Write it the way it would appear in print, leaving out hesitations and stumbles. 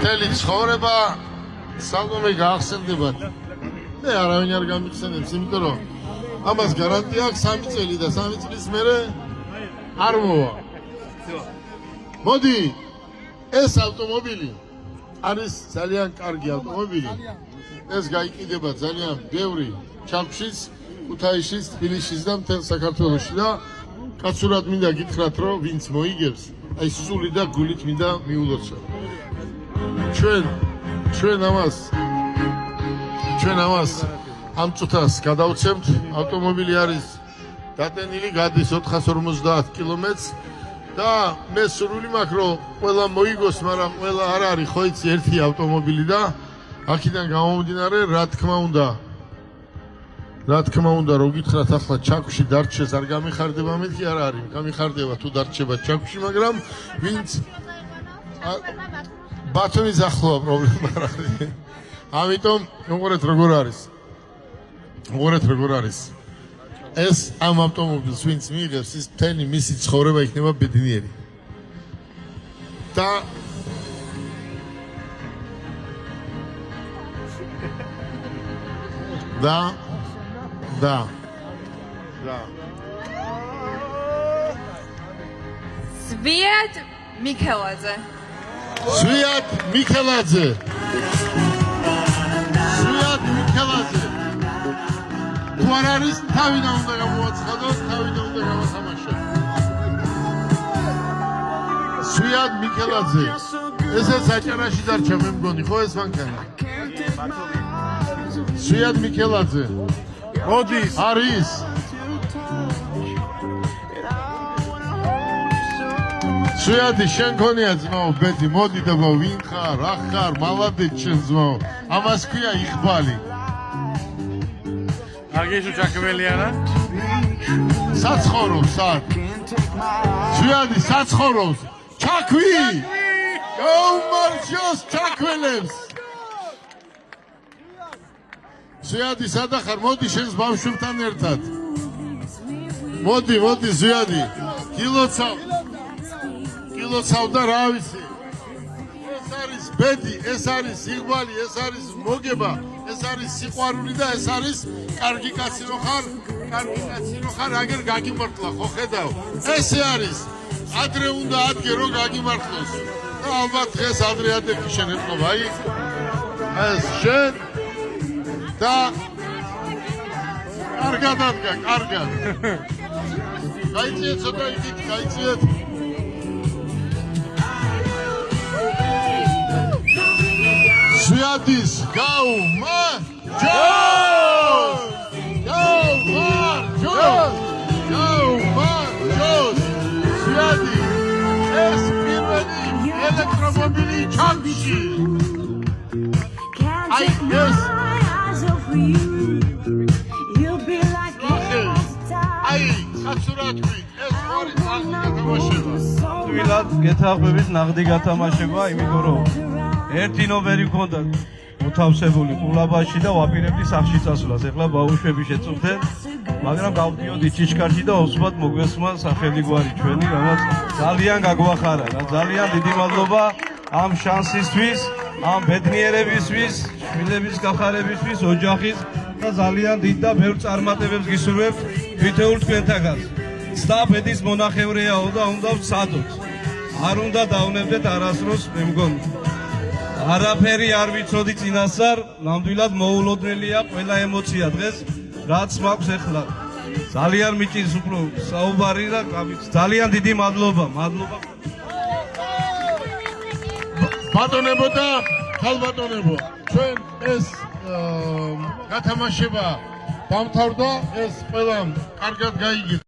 მთელი ცხოვრება სალომე გაახსენდებათ. მე არავინ არ გამიხსენებს, იმიტომ რომ ამას გარანტია აქვს 3 წელი და 3 წლის მერე არ მოვა. მოდი, ეს ავტომობილი არის ძალიან კარგი ავტომობილი. ეს გაიყიდება ძალიან ბევრი ჩალქშიც, ქუთაისშიც, თბილისშიც და მთელ საქართველოში და კაცურად მინდა გითხრათ, რომ ვინც მოიგებს, აი სული და გულით მინდა მიულოცო. ჩვენ ამას ამ წუთას გადავცემთ. ავტომობილი არის დატენილი, გადის 450 კილომეტრს და მე სურვილი მაქვს, რომ ყველა მოიგოს, მაგრამ ყველა არ არის ხო იცი ერთი ავტომობილი და აქედან გამომდინარე, რა თქმა უნდა, რო გითხრათ ახლა ჩაქვში დარჩეს არ გამიხარდება, მეთქი არ არის, გამიხარდება თუ დარჩება ჩაქვში, მაგრამ ვინც ბათუმის ახლოა პრობლემა არ არის. ამიტომ უყურეთ როგორ არის. ეს ამ ავტომობილს ვინც მიიღებს, ის მთელი მისი ცხოვრება იქნება ბედნიერი. და Zviad Mikeladze. თუ არ არის, თავიდან უნდა გამოაცხადოს, თავიდან უნდა გამოსამაშო. Zviad Mikeladze. ესეც აჭარაში დარჩა, მე მგონი, ხო ეს მანქანა? Zviad Mikeladze. მოდის. არის. Zviadi, შენ ქონია ძმაო, ბედი, მოდი და ვინ ხარ, რა ხარ, მალადეთ შენ ძმაო. ამას ქვია იხბალი. აგეშო ჩაქმელიანა? საცხოვრობს სად? Zviadi, საცხოვრობს. ჩაქვი! გაუმარჯოს ჩაქველებს. Zviadi, სადა ხარ? მოდი შენს ბავშვებთან ერთად. მოდი, Zviadi. გილოცავ და რა ვიცი. ეს არის ბედი, ეს არის იღბალი, ეს არის მოგება, ეს არის სიყვარული და ეს არის კარგი კაცი რო ხარ, აგერ გაგიმართლა, ხო ხედავ? ესე არის. ადრე უნდა ადგე რო გაგიმართლოს. და ალბათ დღეს ადრე ადექი შენ ეთყობა, აი. ეს შენ და კარგად. გაიწიეთ ცოტა იქით, გაიწიეთ. Zviadis გაუმარჯოს. Zviadi, ეს პირველი ელექტრომობილი ჩაქვში. აი ეს კაცურად ვი, ეს ორი ნაღდი გათამაშება. თბილად გეთახმებით ნაღდი გათამაშება, იმიტომ რომ ერთი ნომერი მქონდა მოთავსებული ყულაბაში და ვაპირებდი სახში წასვლას. ეხლა ბავშვები შეწუხდნენ, მაგრამ გავდიოდი ჩიშკარში და ოსმად მოგვესმა სახელი გვარი ჩვენი, რამაც ძალიან გაგვახარა. ძალიან დიდი მადლობა ამ შანსისთვის, ამ ბედნიერებისთვის, შვილების გახარებისთვის, ოჯახის და ძალიან დიდ და ბევრ წარმატებებს გისურვებთ თითოეულ თქვენთაგან. ცდაბედის მონახევრეაო და უნდა ვცადოთ. არ უნდა დავნებდეთ არასდროს, მე მგონი. არაფერი არ ვიცოდი წინასწარ, ნამდვილად მოულოდნელია ყველა ემოცია დღეს, რაც მაქვს ეხლა. ძალიან მიჭირს უფრო საუბარი და ძალიან დიდი მადლობა. ბატონებო და ქალბატონებო, ჩვენ ეს გათამაშება დამთავრდა, ეს ყველამ კარგად გაიგეთ.